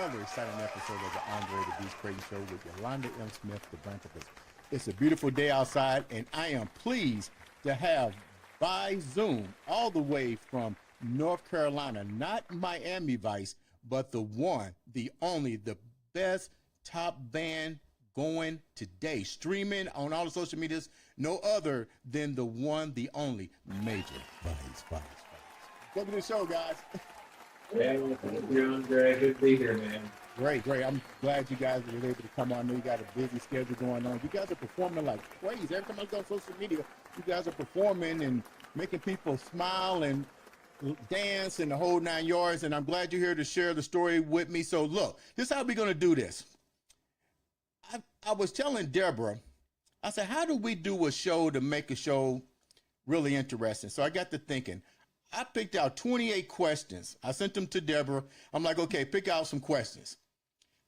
another exciting episode of the Andre The Beast Crayton Show with Yolanda M. Smith, the Brancatus. It's a beautiful day outside, and I am pleased to have by Zoom all the way from North Carolina, not Miami Vice, but the one, the only, the best top band going today, streaming on all the social medias, no other than the one, the only, Major Vice. Welcome to the show, guys. Hey, you're doing great. Good to be here, man. Great. I'm glad you guys were able to come on. I know you got a busy schedule going on. You guys are performing like crazy. Every time I go on social media, you guys are performing and making people smile and dance and the whole 9 yards. And I'm glad you're here to share the story with me. So look, this is how we're going to do this. I was telling Deborah, I said, how do we do a show to make a show really interesting? So I got to thinking. I picked out 28 questions. I sent them to Deborah. I'm like, okay, pick out some questions.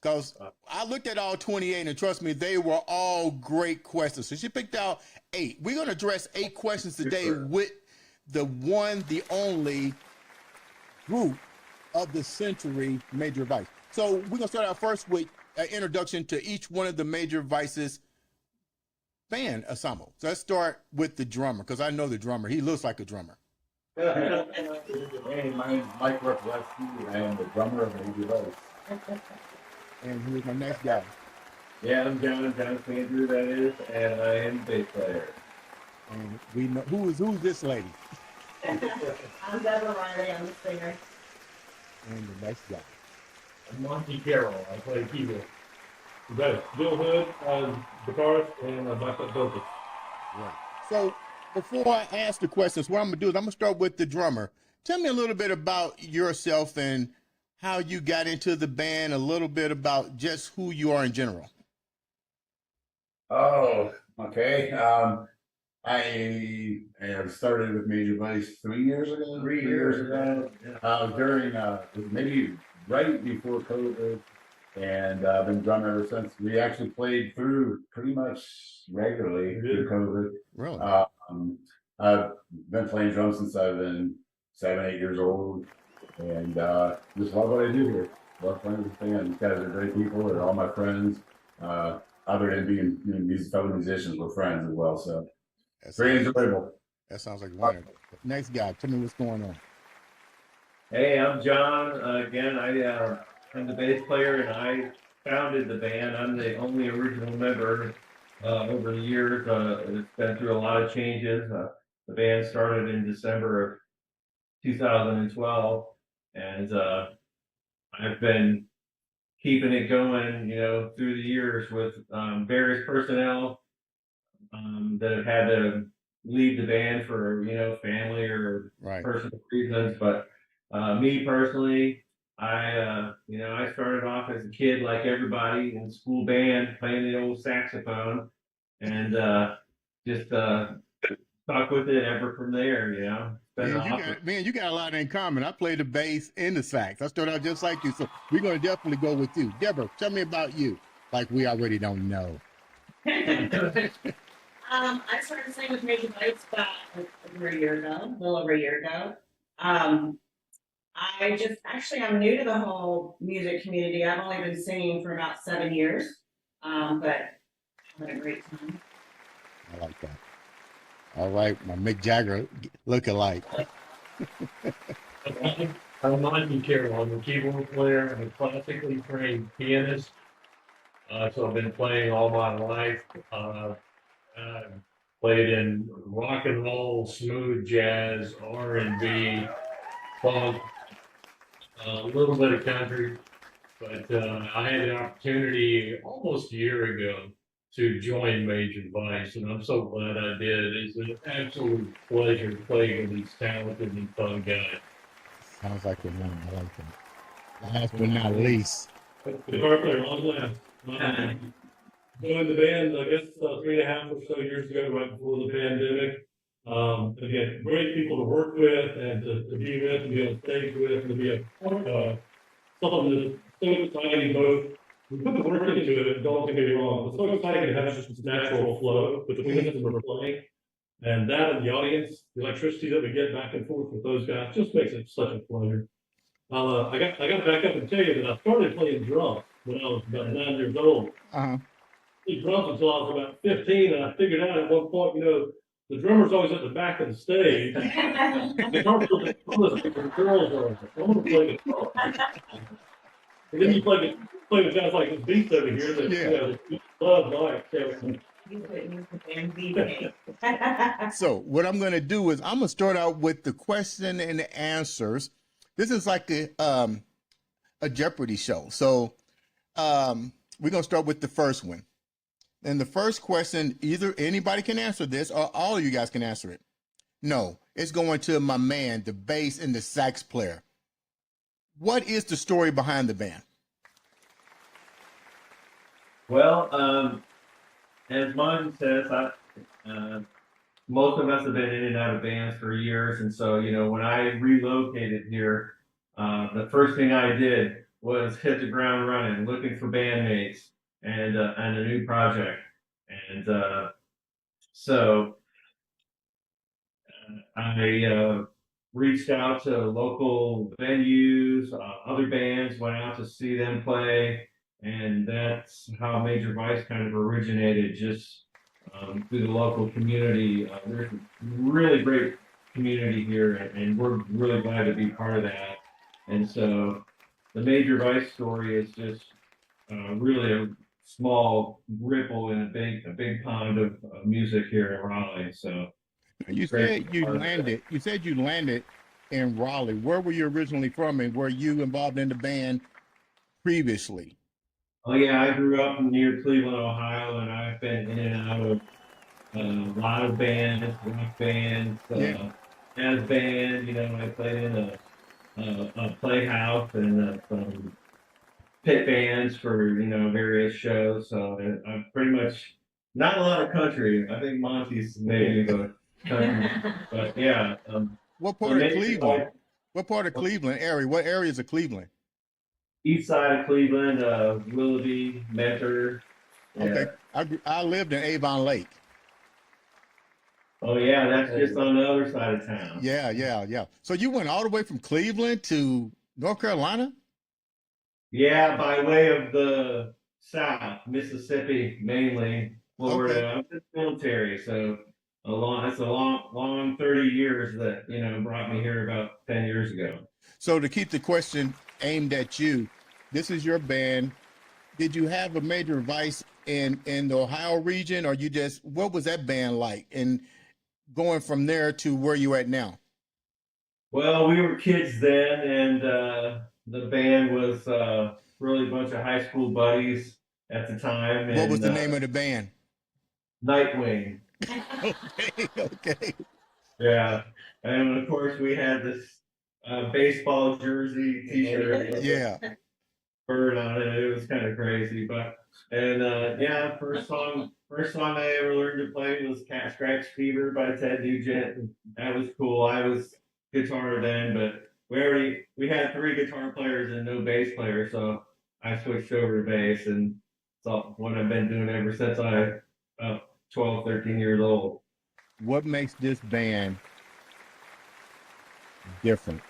Because I looked at all 28, and trust me, they were all great questions. So she picked out 8. We're going to address 8 questions today with the one, the only group of the century, Major Vice. So we're going to start out first with an introduction to each one of the Major Vice's band ensemble. So let's start with the drummer, because I know the drummer. He looks like a drummer. Hey, my name's Mike Ruffleski. I am the drummer of Major Vice. And here's my next guy. Yeah, I'm John Andrew, that is, and I am bass player. And we know who's this lady. I'm Deborah Riley, I'm the singer. And the next guy. I'm Monty Carroll. I play keyboard. We got Bill Hood, guitarist, and backup vocals. Right. So before I ask the questions, what I'm gonna do is I'm gonna start with the drummer. Tell me a little bit about yourself and how you got into the band, a little bit about just who you are in general. Oh, okay. I have started with Major Vice 3 years ago. 3 years ago. During maybe right before COVID, and I've been drumming ever since. We actually played through pretty much regularly through COVID. Really? I've been playing drums since I've been 7, 8 years old, and just love what I do here. Love playing with the band. These guys are great people. They're all my friends. Other than being these fellow musicians, we're friends as well. So very enjoyable. That sounds like wonderful. Next guy, tell me what's going on. Hey, I'm John. Again, I'm the bass player, and I founded the band. I'm the only original member. Over the years, it's been through a lot of changes. The band started in December of 2012, and I've been keeping it going, through the years with various personnel that have had to leave the band for, family or personal reasons. But me personally, I started off as a kid like everybody in school band playing the old saxophone, and just stuck with it ever from there. You got a lot in common. I played the bass and the sax. I started out just like you, so we're going to definitely go with you. Deborah, tell me about you, like we already don't know. I started singing with Major Vice about a little over a year ago. I'm new to the whole music community. I've only been singing for about 7 years, but I had a great time. I like that. All right, my Mick Jagger look-alike. I'm Monty Carroll. I'm a keyboard player. I'm a classically trained pianist. So I've been playing all my life. Played in rock and roll, smooth jazz, R&B, funk, a little bit of country. But I had the opportunity almost a year ago to join Major Vice, and I'm so glad I did. It's an absolute pleasure playing with these talented and fun guys. Sounds like a man. I like that. Last but not least. The guitar player on left. Joined the band, I guess, 3.5 or so years ago, right before the pandemic. Again, great people to work with and to be with and be on stage with and to be a part of something that's so exciting. Both we put the work into it, don't get me wrong, it's so exciting to have just this natural flow between us when we're playing. And that and the audience, the electricity that we get back and forth with those guys just makes it such a pleasure. I got to back up and tell you that I started playing drums when I was about 9 years old. Uh-huh. Played drums until I was about 15, and I figured out at one point, the drummer's always at the back of the stage. The guitar player's at the front of the stage where the girls are. I want to play guitar. And then you play with guys like this beast over here that love life. So. You couldn't use the band DJ. So what I'm going to do is I'm going to start out with the question and the answers. This is like a Jeopardy show. So we're going to start with the first one. And the first question, either anybody can answer this or all of you guys can answer it. No, it's going to my man, the bass and the sax player. What is the story behind the band? Well, as mine says, most of us have been in and out of bands for years, and so when I relocated here, the first thing I did was hit the ground running, looking for bandmates and a new project, and so I reached out to local venues, other bands, went out to see them play. And that's how Major Vice kind of originated, just through the local community. There's a really great community here, and we're really glad to be part of that. And so the Major Vice story is just really a small ripple in a big pond of music here in Raleigh. So You said you landed in Raleigh. Where were you originally from, and were you involved in the band previously? Oh yeah, I grew up near Cleveland, Ohio, and I've been in and out of a lot of bands, rock bands, jazz band. I played in a playhouse and some pit bands for various shows. So I'm pretty much not a lot of country. I think Monty's maybe the country, but yeah. What part of Cleveland? What part of Cleveland area? What areas of Cleveland? East side of Cleveland, Willoughby, Mentor. Yeah. Okay, I lived in Avon Lake. Oh yeah, that's just on the other side of town. Yeah. So you went all the way from Cleveland to North Carolina? Yeah, by way of the South, Mississippi mainly, Florida. Okay. I was in the military, so it's a long 30 years that brought me here about 10 years ago. So to keep the question aimed at you, this is your band. Did you have a Major Vice in the Ohio region, or what was that band like? And going from there to where you at now? Well, we were kids then, and the band was really a bunch of high school buddies at the time. What was the name of the band? Nightwing. Okay. Yeah, and of course we had this baseball jersey T-shirt. Yeah. Bird on it. It was kind of crazy, first song I ever learned to play was "Cat Scratch Fever" by Ted Nugent. And that was cool. I was guitar then, but we had 3 guitar players and no bass player, so I switched over to bass, and it's what I've been doing ever since I about 12, 13 years old. What makes this band different?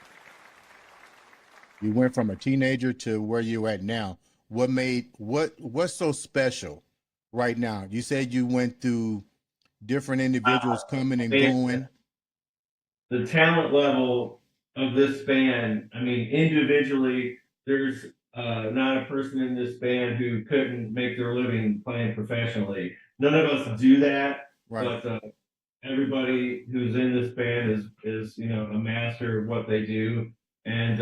You went from a teenager to where you're at now. What's so special right now? You said you went through different individuals coming and going. The talent level of this band, I mean, individually, there's not a person in this band who couldn't make their living playing professionally. None of us do that, Right. but everybody who's in this band is a master of what they do, and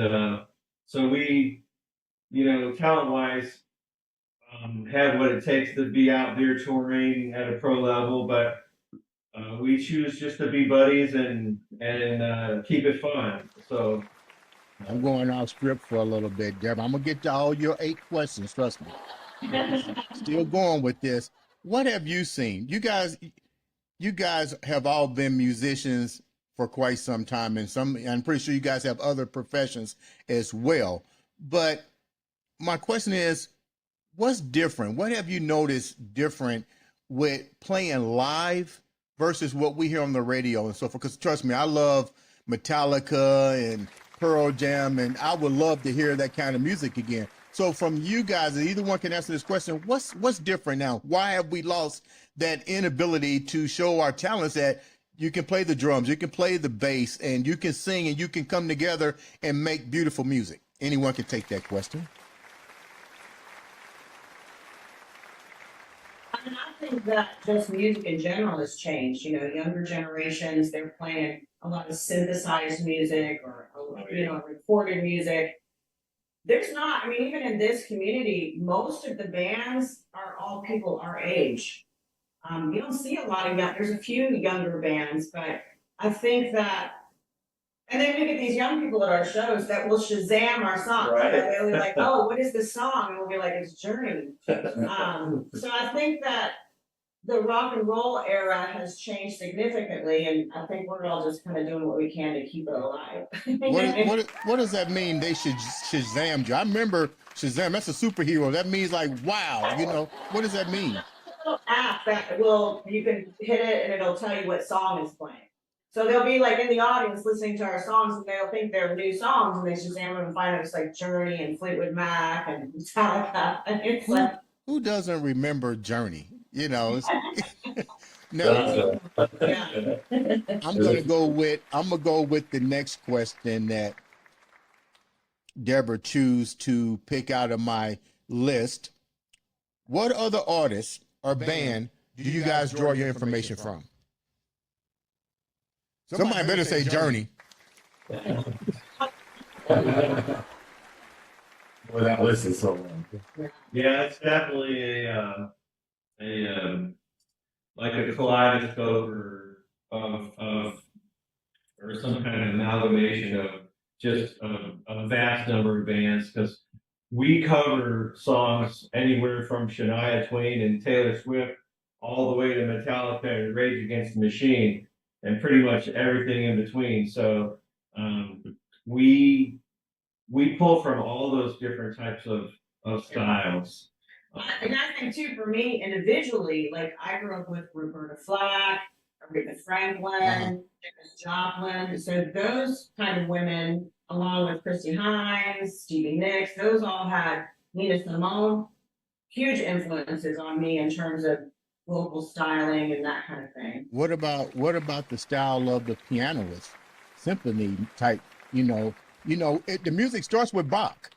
so we, talent-wise, have what it takes to be out there touring at a pro level, but we choose just to be buddies and keep it fun. So I'm going off script for a little bit, Deb. I'm gonna get to all your 8 questions. Trust me. Still going with this. What have you seen? You guys have all been musicians for quite some time, and I'm pretty sure you guys have other professions as well. But my question is, what's different? What have you noticed different with playing live versus what we hear on the radio and so forth? Because trust me, I love Metallica and Pearl Jam, and I would love to hear that kind of music again. So from you guys, either one can answer this question, what's different now? Why have we lost that inability to show our talents that you can play the drums, you can play the bass, and you can sing, and you can come together and make beautiful music? Anyone can take that question. I mean, I think that just music in general has changed. You know, younger generations, they're playing a lot of synthesized music or, recorded music. There's not, I mean, even in this community, most of the bands are all people our age. You don't see a lot of there's a few younger bands, but I think that, and then we get these young people at our shows that will Shazam our song. Right. They'll be like, oh, what is this song? And we'll be like, it's Journey. So I think that the rock and roll era has changed significantly, and I think we're all just kind of doing what we can to keep it alive. What does that mean? They should Shazam you. I remember Shazam. That's a superhero. That means like, wow. What does that mean? Little app that you can hit it and it'll tell you what song is playing. So they'll be like in the audience listening to our songs, and they'll think they're new songs, and they Shazam them and find out it's like Journey and Fleetwood Mac and Metallica, and it's like, who doesn't remember Journey? No. yeah. I'm gonna go with the next question that Deborah choose to pick out of my list. What other artists or band do you guys draw your information from? Somebody better say Journey. Well, that list is so long. Yeah, it's definitely like a kaleidoscope or some kind of amalgamation of just a vast number of bands, because we cover songs anywhere from Shania Twain and Taylor Swift all the way to Metallica and Rage Against the Machine and pretty much everything in between. So we pull from all those different types of styles. And I think too, for me individually, like I grew up with Roberta Flack, Aretha Franklin, Janis Joplin. So those kind of women, along with Christy Hines, Stevie Nicks, those all had Nina Simone, huge influences on me in terms of vocal styling and that kind of thing. What about the style of the pianist, symphony type? The music starts with Bach,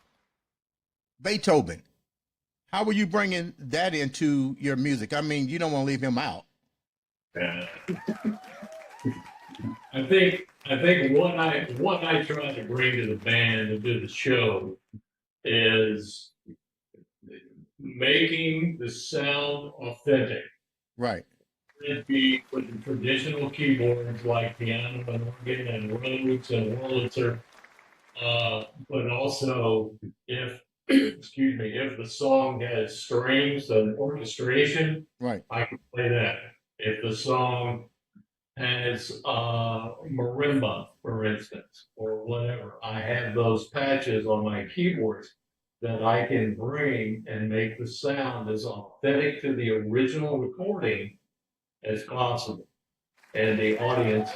Beethoven. How are you bringing that into your music? I mean, you don't want to leave him out. I think what I try to bring to the band and to the show is making the sound authentic. Right. It'd be with the traditional keyboards like piano and organ and Rhodes and Wurlitzer, but also if the song has strings and orchestration, right, I can play that. If the song has marimba, for instance, or whatever, I have those patches on my keyboards that I can bring and make the sound as authentic to the original recording as possible, and the audience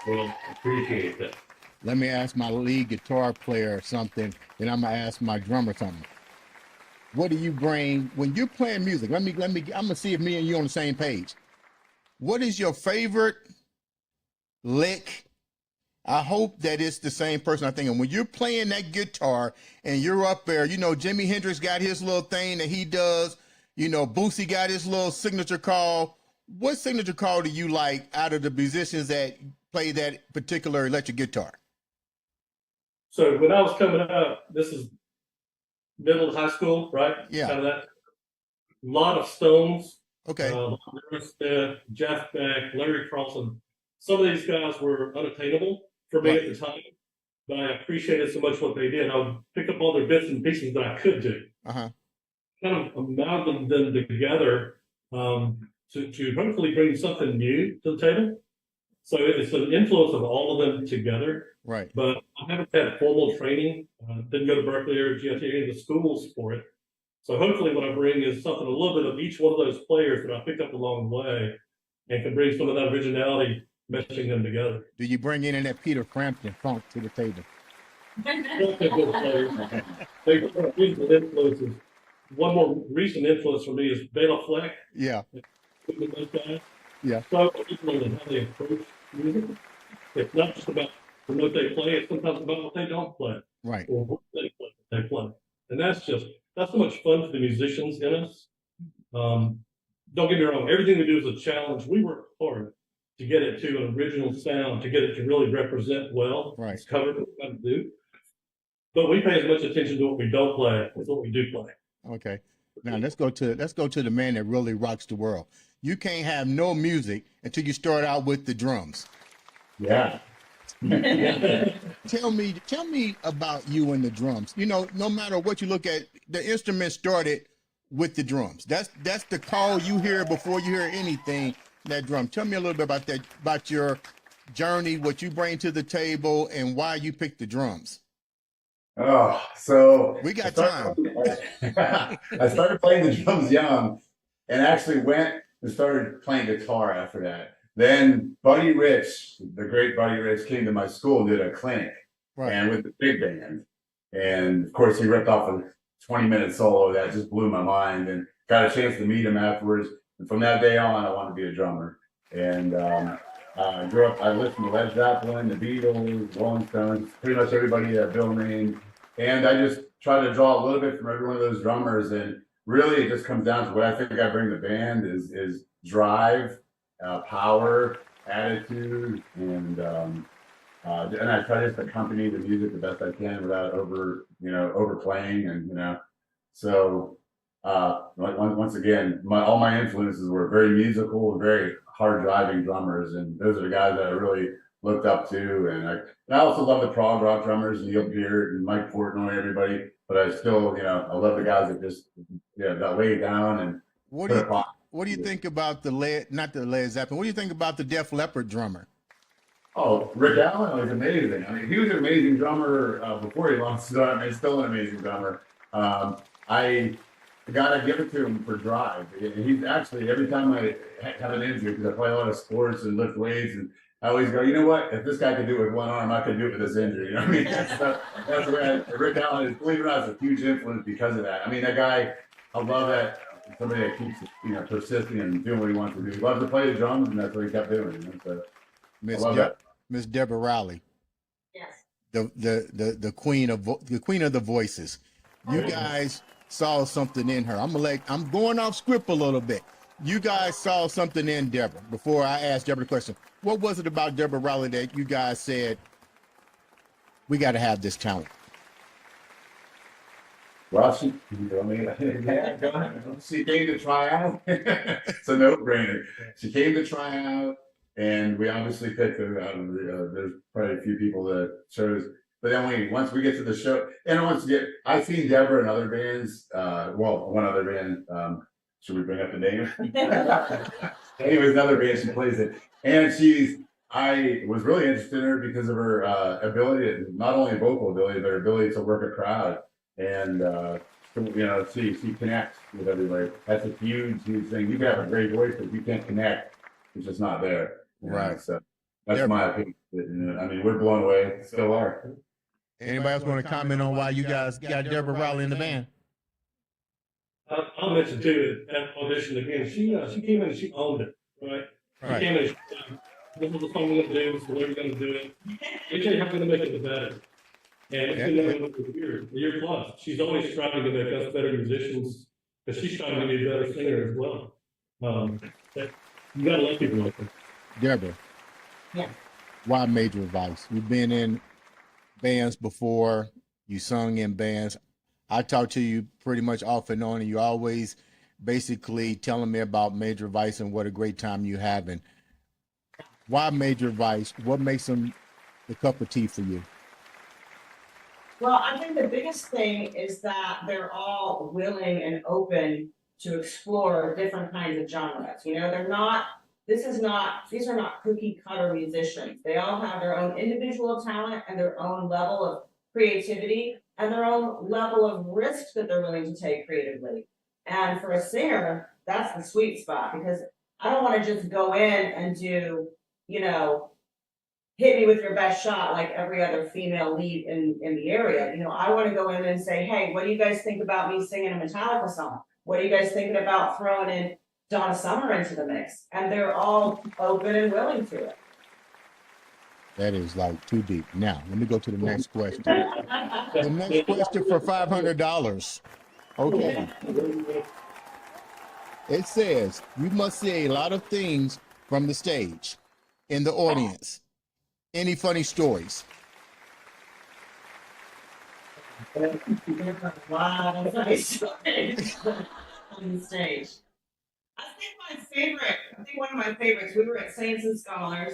will appreciate that. Let me ask my lead guitar player something, then I'm gonna ask my drummer something. What do you bring when you're playing music? I'm gonna see if me and you on the same page. What is your favorite lick? I hope that it's the same person I'm thinking. When you're playing that guitar and you're up there, Jimi Hendrix got his little thing that he does, Boosie got his little signature call. What signature call do you like out of the musicians that play that particular electric guitar? So when I was coming up, this is middle of high school, right? Yeah. Kind of that. A lot of Stones. Okay. Smith, Jeff Beck, Larry Carlson. Some of these guys were unattainable for me at the time, but I appreciated so much what they did. I would pick up all their bits and pieces that I could do. Kind of amalgam them together to hopefully bring something new to the table. So it's an influence of all of them together. Right. But I haven't had formal training. Didn't go to Berkeley or GIT, any of the schools for it. So hopefully what I bring is something, a little bit of each one of those players that I picked up along the way and can bring some of that originality, meshing them together. Do you bring in that Peter Frampton funk to the table? They're good players. They recent influences. One more recent influence for me is Bela Fleck. Yeah, Those guys. yeah, So different in how they approach music. It's not just about what they play, it's sometimes about what they don't play, right. or what they play. And that's so much fun for the musicians in us. Don't get me wrong, everything we do is a challenge. We work hard to get it to an original sound, to get it to really represent well. Right. It's covered what we got to do. But we pay as much attention to what we don't play as what we do play. Okay. Now let's go to the man that really rocks the world. You can't have no music until you start out with the drums. Yeah. Tell me about you and the drums. You know, no matter what you look at, the instrument started with the drums. That's the call you hear before you hear anything. That drum. Tell me a little bit about that, about your journey, what you bring to the table, and why you picked the drums. Oh, so We got time. I started playing the drums young, and actually went and started playing guitar after that. Then Buddy Rich, the great Buddy Rich, came to my school and did a clinic, Right. and with the big band. And of course, he ripped off a 20-minute solo that just blew my mind, and got a chance to meet him afterwards. And from that day on, I wanted to be a drummer. And grew up, I listened to Led Zeppelin, the Beatles, Rolling Stones, pretty much everybody that Bill named. And I just try to draw a little bit from every one of those drummers. And really, it just comes down to what I think I bring to the band is drive, power, attitude, and I try just to accompany the music the best I can without overplaying, and so once again, all my influences were very musical and very hard driving drummers, and those are the guys that I really looked up to. And I also love the prog rock drummers, Neil Peart and Mike Portnoy, everybody, but I still, I love the guys that just, that lay it down and What put do it on. what do you think about not the Led Zeppelin? What do you think about the Def Leppard drummer? Oh, Rick Allen was amazing. I mean, he was an amazing drummer before he lost his arm. He's still an amazing drummer. I gotta give it to him for drive. He's actually, every time I have an injury, because I play a lot of sports and lift weights, and I always go, you know what? If this guy could do it with one arm, I could do it with this injury. You know what I mean? That's the way Rick Allen is, believe it or not, is a huge influence because of that. I mean, that guy, I love that. Somebody that keeps, persisting and doing what he wants to do. He loves to play the drums, and that's what he kept doing. So I love that. Miss Deborah Rowley, Yes. the queen of the voices. You guys saw something in her. I'm going off script a little bit. You guys saw something in Deborah. Before I asked Deborah the question, what was it about Deborah Rowley that you guys said we got to have this talent? Well, she came to try out. It's a no-brainer. She came to try out, and we obviously picked her out of there's probably a few people that chose. But then once we get to the show, and I've seen Deborah in other bands. One other band. Should we bring up the name? Anyways, another band she plays in, and I was really interested in her because of her ability, not only vocal ability, but her ability to work a crowd. And she connects with everybody. That's a huge thing. You can have a great voice, but if you can't connect, it's just not there. Right. So that's my opinion. I mean, we're blown away. Still are. Anybody else want to comment on why you guys got Deborah Rowley in the band? I'll mention too, at audition again, she came in and she owned it, right? She came in and she said, this is the song we're gonna do, this is the way we're gonna do it. We tell you how we're gonna make it the better. And it's been going on for a year plus. She's always striving to make us better musicians, because she's trying to be a better singer as well. You gotta let people like her. Deborah. Yeah. Why Major Vice? You've been in bands before. You sung in bands. I talk to you pretty much off and on, and you always basically telling me about Major Vice and what a great time you having. Why Major Vice? What makes them the cup of tea for you? Well, I think the biggest thing is that they're all willing and open to explore different kinds of genres. These are not cookie cutter musicians. They all have their own individual talent and their own level of creativity and their own level of risk that they're willing to take creatively. And for a singer, that's the sweet spot, because I don't want to just go in and do, hit me with your best shot like every other female lead in the area. You know, I want to go in and say, hey, what do you guys think about me singing a Metallica song? What are you guys thinking about throwing in Donna Summer into the mix? And they're all open and willing to it. That is like too deep. Now, let me go to the next question. The next question for $500. Okay. It says, you must say a lot of things from the stage in the audience. Any funny stories? Wow, that's nice. On the stage. I think one of my favorites, we were at Saints and Scholars,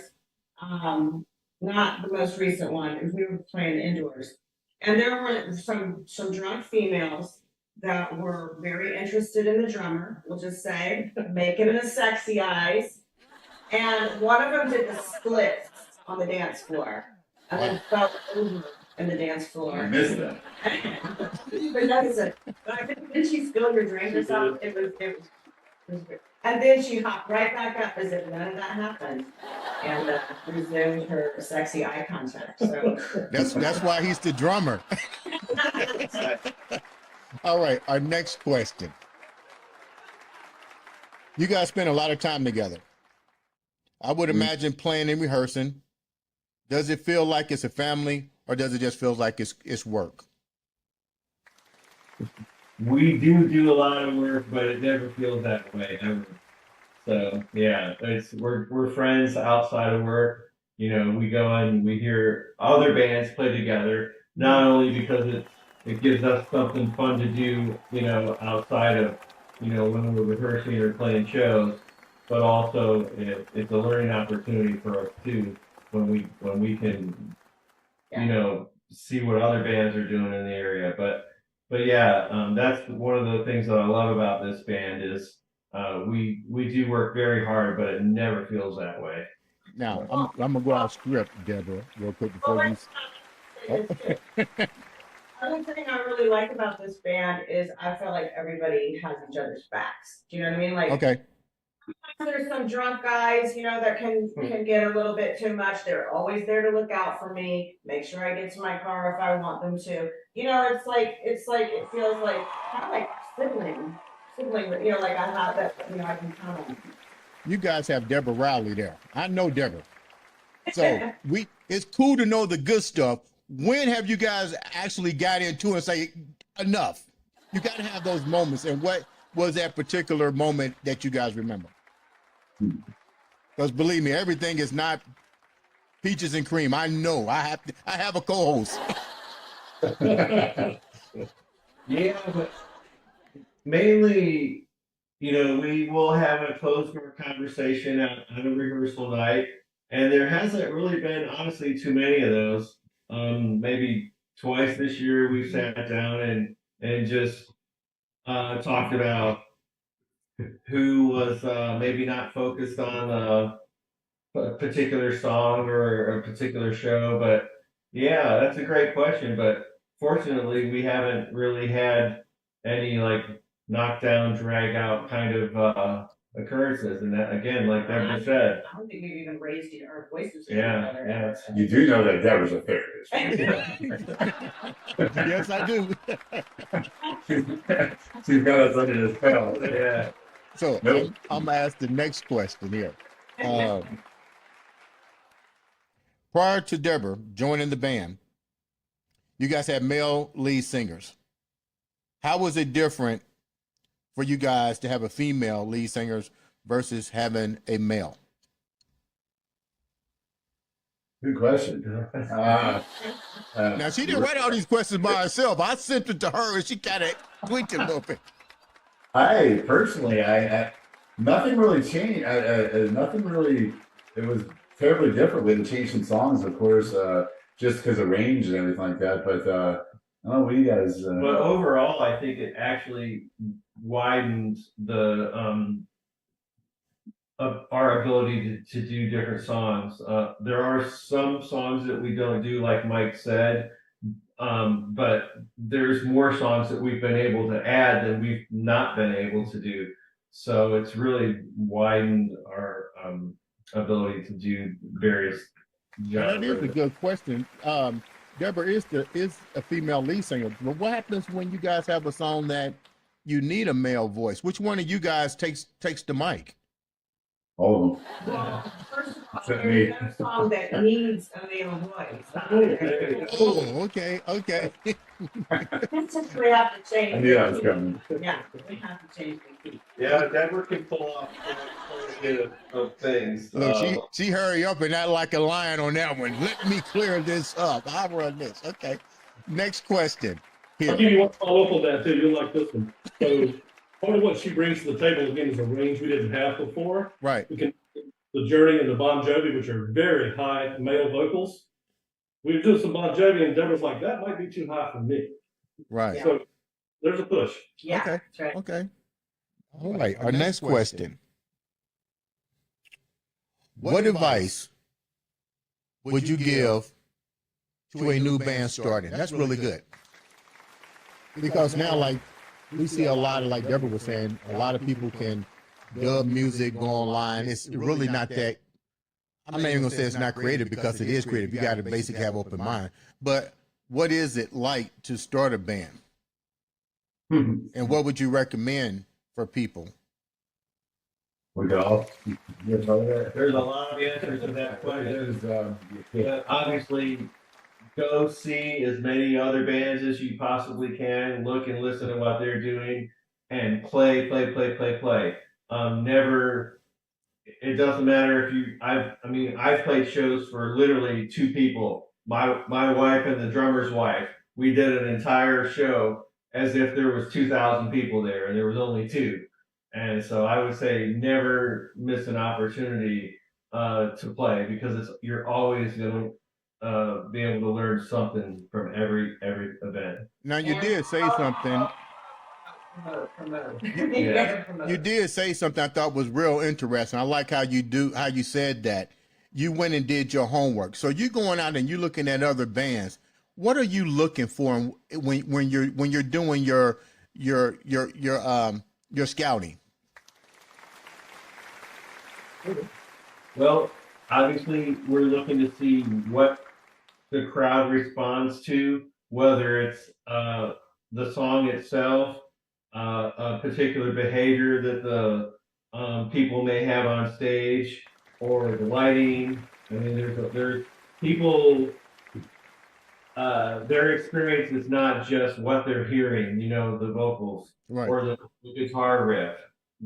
not the most recent one, and we were playing indoors. And there were some drunk females that were very interested in the drummer, we'll just say, making the sexy eyes. And one of them did the splits on the dance floor and then fell over in the dance floor. I missed that. But that's it. But I think, did she spill your drink or something? It was good. And then she hopped right back up as if none of that happened and resumed her sexy eye contact. So That's why he's the drummer. All right, our next question. You guys spend a lot of time together. I would imagine playing and rehearsing. Does it feel like it's a family, or does it just feel like it's work? We do a lot of work, but it never feels that way ever. So yeah, we're friends outside of work. You know, we go and we hear other bands play together, not only because it gives us something fun to do, you know, outside of, you know, when we're rehearsing or playing shows, but also it's a learning opportunity for us too, when we can, you know, see what other bands are doing in the area. But yeah, that's one of the things that I love about this band is we do work very hard, but it never feels that way. Now, I'm gonna go off script, Deborah, real quick before you. Other thing I really like about this band is I feel like everybody has each other's backs. Do you know what I mean? Like, Okay. there's some drunk guys, you know, that can get a little bit too much. They're always there to look out for me, make sure I get to my car if I want them to. You know, it feels like kind of like sibling, you know, like I have that, you know, I can count on. You guys have Deborah Rowley there. I know Deborah. So it's cool to know the good stuff. When have you guys actually got into it and say, enough? You got to have those moments. And what was that particular moment that you guys remember? Because believe me, everything is not peaches and cream. I know. I have a co-host. Yeah, but mainly, you know, we will have a closed door conversation on a rehearsal night, and there hasn't really been, honestly, too many of those. Maybe twice this year we've sat down and just talked about who was maybe not focused on a particular song or a particular show. But yeah, that's a great question. But fortunately, we haven't really had any like knockdown, drag out kind of occurrences. And that, again, like Deborah said, I don't think we've even raised our voices. yeah. You do know that Deborah's a therapist. Yes, I do. She's got us under the spell. Yeah. So Nope. I'm gonna ask the next question here. Prior to Deborah joining the band, you guys had male lead singers. How was it different for you guys to have a female lead singers versus having a male? Good question. Now, she didn't write all these questions by herself. I sent it to her and she kind of tweaked it a little bit. I personally, I nothing really changed. Nothing really. It was terribly different. We had to change some songs, of course, just because of range and everything like that. But I don't know what you guys. But overall, I think it actually widened the of our ability to do different songs. There are some songs that we don't do, like Mike said, but there's more songs that we've been able to add than we've not been able to do. So it's really widened our ability to do various That is a good question. Deborah is a female lead singer, but what happens when you guys have a song that you need a male voice? Which one of you guys takes the mic? All of them. Well, first of all, Except there's me. no song that needs a male voice. Oh, okay, okay. That's just we have to change. I knew that was coming. Yeah, we have to change the key. Yeah, Denver can pull off quite a bit of things. Look, she hurry up and act like a lion on that one. Let me clear this up. I'll run this. Okay. Next question. I'll Here. give you one follow up on that too. You'll like this one. So part of what she brings to the table again is a range we didn't have before. Right. We can the Journey and the Bon Jovi, which are very high male vocals. We were doing some Bon Jovi, and Deborah's like, that might be too high for me. Right. So there's a push. Yeah, Okay. that's right. Okay. All right. Our next question. What advice would you give to a new band starting? That's really good. Because now, like, we see a lot of, like Deborah was saying, a lot of people can dub music, go online. It's really not that, I'm not even gonna say it's not creative, because it is creative. You got to basically have open mind. But what is it like to start a band? And what would you recommend for people? We got all. You guys know that? There's a lot of answers to that question. There's, Obviously, go see as many other bands as you possibly can. Look and listen to what they're doing, and play. Never. It doesn't matter if you. I've played shows for literally two people. My wife and the drummer's wife. We did an entire show as if there was 2,000 people there, and there was only two. And so I would say never miss an opportunity to play, because you're always going to be able to learn something from every event. Now, you did say something. Promote. You did say something I thought was real interesting. I like how you said that. You went and did your homework. So you're going out and you're looking at other bands. What are you looking for when you're doing your scouting? Well, obviously, we're looking to see what the crowd responds to, whether it's the song itself, a particular behavior that the people may have on stage, or the lighting. I mean, there's people. Their experience is not just what they're hearing, the vocals, Right. or the guitar riff.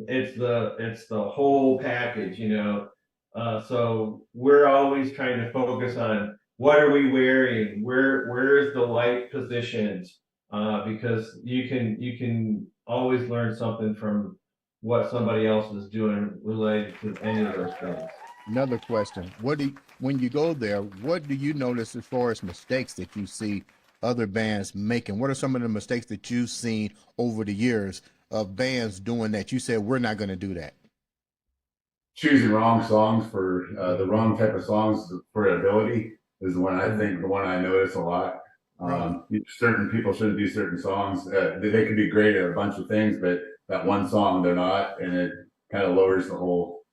It's the whole package, So we're always trying to focus on what are we wearing, where is the light positions, because you can always learn something from what somebody else is doing related to any of those things. Another question. When you go there, what do you notice as far as mistakes that you see other bands making? What are some of the mistakes that you've seen over the years of bands doing that you said, we're not going to do that? choosing wrong songs for the wrong type of songs for ability is the one I notice a lot. Certain people shouldn't do certain songs. They could be great at a bunch of things, but that one song they're not, and it kind of lowers the whole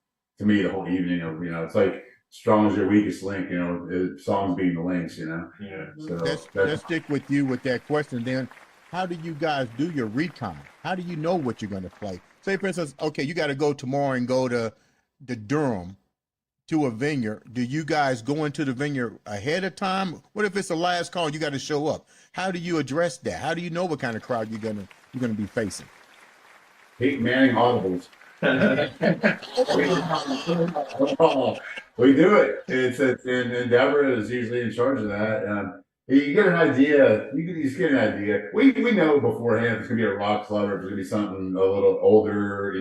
evening of, it's like strong as your weakest link, songs being the links, Yeah. So Let's stick with you with that question then. How do you guys do your recon? How do you know what you're going to play? Say, for instance, okay, you got to go tomorrow and go to Durham to a vineyard. Do you guys go into the vineyard ahead of time? What if it's the last call and you got to show up? How do you address that? How do you know what kind of crowd you're gonna be facing? Pete Manning audibles. We do it. And Deborah is usually in charge of that. You get an idea. You can just get an idea. We know beforehand if it's gonna be a rock club or if it's gonna be something a little older.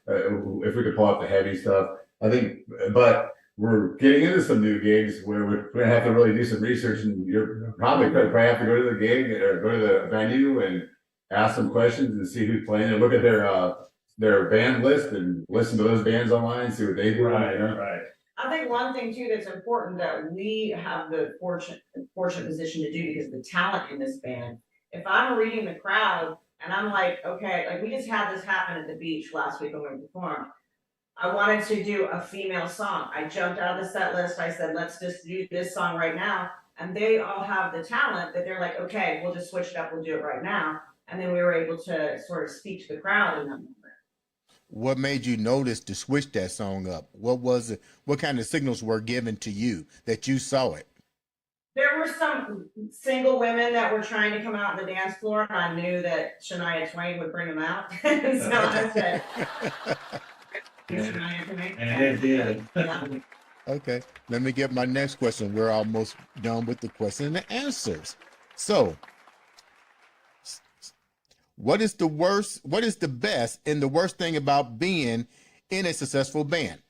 If we could pull out the heavy stuff. I think, but we're getting into some new gigs where we're gonna have to really do some research, and you're probably have to go to the gig or go to the venue and ask some questions and see who's playing and look at their band list and listen to those bands online, see what they do. Right. I think one thing too that's important that we have the fortunate position to do because of the talent in this band. If I'm reading the crowd and I'm like, okay, like we just had this happen at the beach last week when we performed. I wanted to do a female song. I jumped out of the set list. I said, let's just do this song right now. And they all have the talent that they're like, okay, we'll just switch it up. We'll do it right now. And then we were able to sort of speak to the crowd in that moment. What made you notice to switch that song up? What was it? What kind of signals were given to you that you saw it? There were some single women that were trying to come out on the dance floor, and I knew that Shania Twain would bring them out. And so I said, Shania Twain. And it did. Yeah. Okay, let me get my next question. We're almost done with the question and answers. So, what is the best and the worst thing about being in a successful band?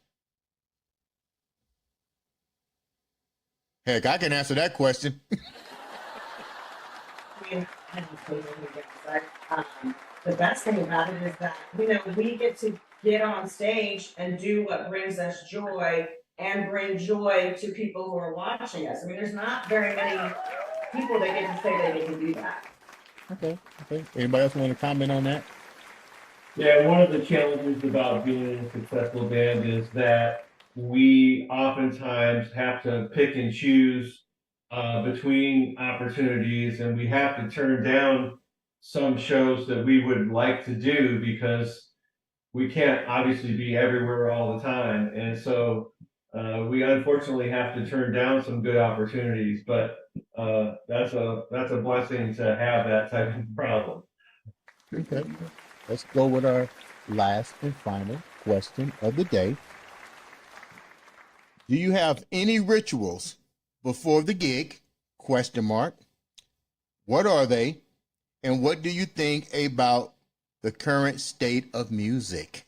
Heck, I can answer that question. I mean, I don't know what it is, but, the best thing about it is that, you know, we get to get on stage and do what brings us joy and bring joy to people who are watching us. I mean, there's not very many people that get to say that they can do that. Okay. Anybody else want to comment on that? Yeah, one of the challenges about being in a successful band is that we oftentimes have to pick and choose between opportunities, and we have to turn down some shows that we would like to do because we can't obviously be everywhere all the time. And so we unfortunately have to turn down some good opportunities, but that's a blessing to have that type of problem. Okay. Let's go with our last and final question of the day. Do you have any rituals before the gig? Question mark. What are they? And what do you think about the current state of music?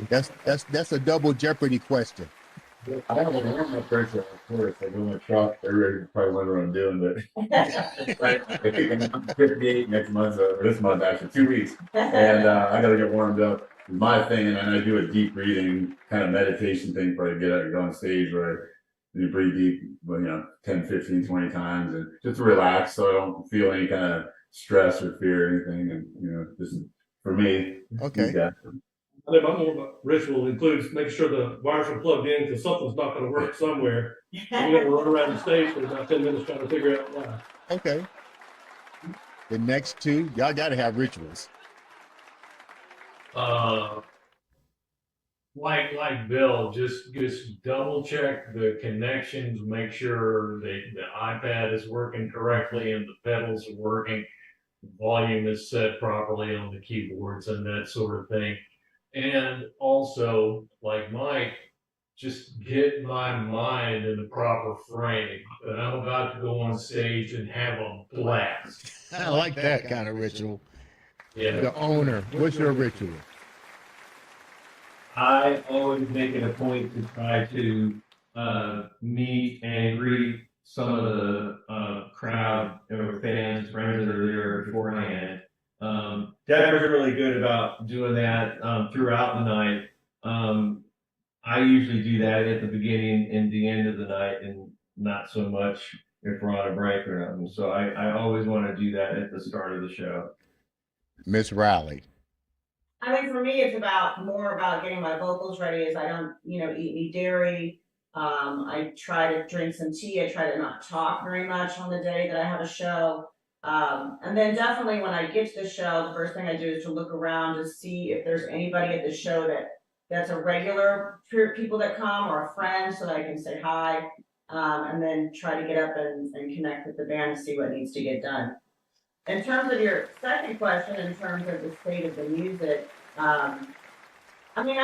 That's a double jeopardy question. I don't know what my first of course. I go in my truck. Everybody probably wonder what I'm doing, but I'm 58 next month, or this month actually, 2 weeks, and I got to get warmed up. My thing, and I do a deep breathing kind of meditation thing before I get out and go on stage where you breathe deep, 10, 15, 20 times, and just to relax so I don't feel any kind of stress or fear or anything. And, just for me. Okay. Yeah. I think my more ritual includes making sure the wires are plugged in because something's not going to work somewhere. I'm going to run around the stage for about 10 minutes trying to figure out why. Okay. The next two, y'all got to have rituals. Like Bill, just double check the connections, make sure the iPad is working correctly and the pedals are working, the volume is set properly on the keyboards and that sort of thing. And also, like Mike, just get my mind in the proper frame that I'm about to go on stage and have a blast. I like that kind of ritual. Yeah. The owner, what's your ritual? I always make it a point to try to meet and greet some of the crowd or fans, friends that are there beforehand. Deborah's really good about doing that throughout the night. I usually do that at the beginning and the end of the night, and not so much if we're on a break or nothing. So I always want to do that at the start of the show. Miss Riley. I think for me, it's more about getting my vocals ready. As I don't, eat any dairy. I try to drink some tea. I try to not talk very much on the day that I have a show. And then definitely when I get to the show, the first thing I do is to look around to see if there's anybody at the show that's a regular people that come or a friend, so that I can say hi. And then try to get up and connect with the band and see what needs to get done. In terms of your second question, in terms of the state of the music, I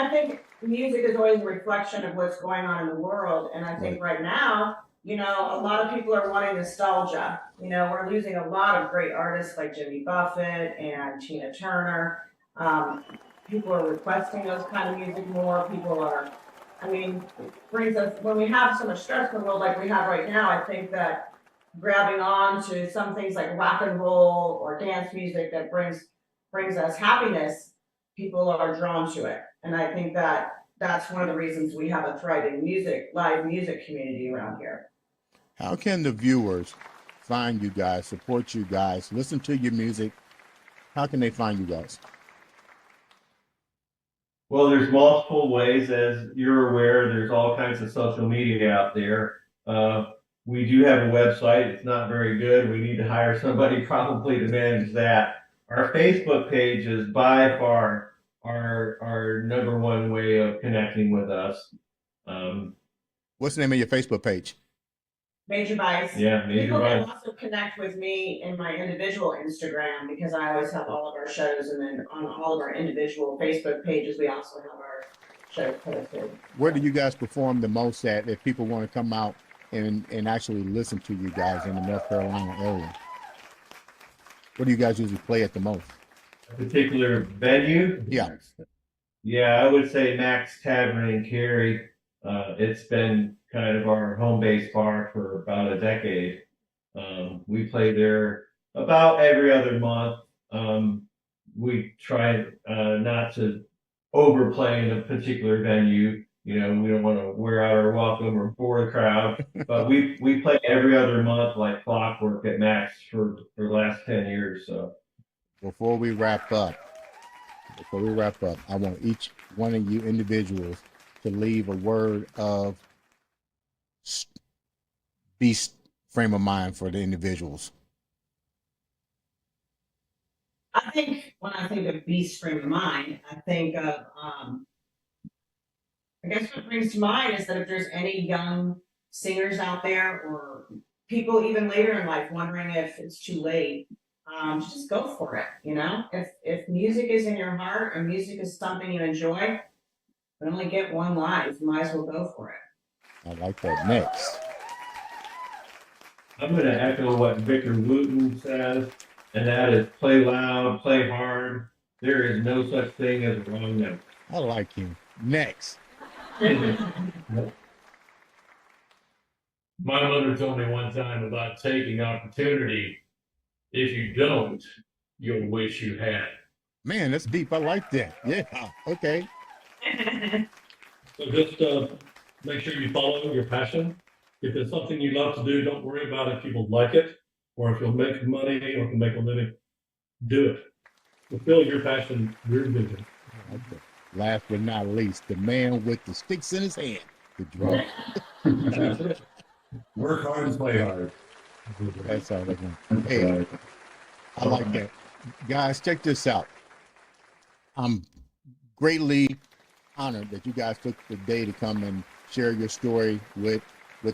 think music is always a reflection of what's going on in the world. And I think right now, a lot of people are wanting nostalgia. We're losing a lot of great artists like Jimmy Buffett and Tina Turner. People are requesting those kind of music more. It brings us, when we have so much stress in the world like we have right now, I think that grabbing on to some things like rock and roll or dance music that brings us happiness, people are drawn to it. And I think that that's one of the reasons we have a thriving live music community around here. How can the viewers find you guys, support you guys, listen to your music? How can they find you guys? Well, there's multiple ways, as you're aware, there's all kinds of social media out there. We do have a website. It's not very good. We need to hire somebody probably to manage that. Our Facebook page is by far our number one way of connecting with us. What's the name of your Facebook page? Major Vice. Yeah, Major People can Vice. also connect with me in my individual Instagram, because I always have all of our shows, and then on all of our individual Facebook pages, we also have our shows posted. Where do you guys perform the most at if people want to come out and actually listen to you guys in the North Carolina area? What do you guys usually play at the most? A particular venue? Yeah. Yeah, I would say Max Tavern in Cary. It's been kind of our home base bar for about a decade. We play there about every other month. We try not to overplay in a particular venue. You know, we don't want to wear out our welcome or bore the crowd, but we play every other month like clockwork at Max for the last 10 years. So Before we wrap up, I want each one of you individuals to leave a word of beast frame of mind for the individuals. I think when I think of beast frame of mind, I think of, I guess what brings to mind is that if there's any young singers out there, or people even later in life wondering if it's too late, just go for it. You know, if music is in your heart and music is something you enjoy, you only get one life. You might as well go for it. I like that. Next. I'm going to echo what Victor Wooten says, and that is play loud, play hard. There is no such thing as a wrong note. I like him. Next. My mother told me one time about taking opportunity. If you don't, you'll wish you had. Man, that's deep. I like that. Yeah. Okay. So just make sure you follow your passion. If it's something you love to do, don't worry about if people like it or if you'll make money or can make a living. Do it. Fulfill your passion, your vision. Okay. Last but not least, the man with the sticks in his hand, the drum. Work hard and play hard. That's all they want. Hey, I like that. Guys, check this out. I'm greatly honored that you guys took the day to come and share your story with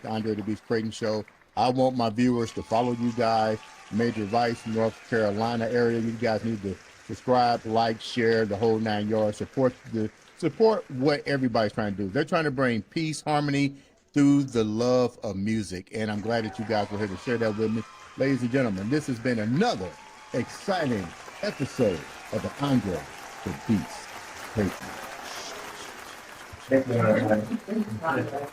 Andre The Beast Crayton Show. I want my viewers to follow you guys, Major Vice, North Carolina area. You guys need to subscribe, like, share, the whole 9 yards. Support what everybody's trying to do. They're trying to bring peace, harmony through the love of music. And I'm glad that you guys were here to share that with me. Ladies and gentlemen, this has been another exciting episode of the Andre The Beast Crayton. Thank you.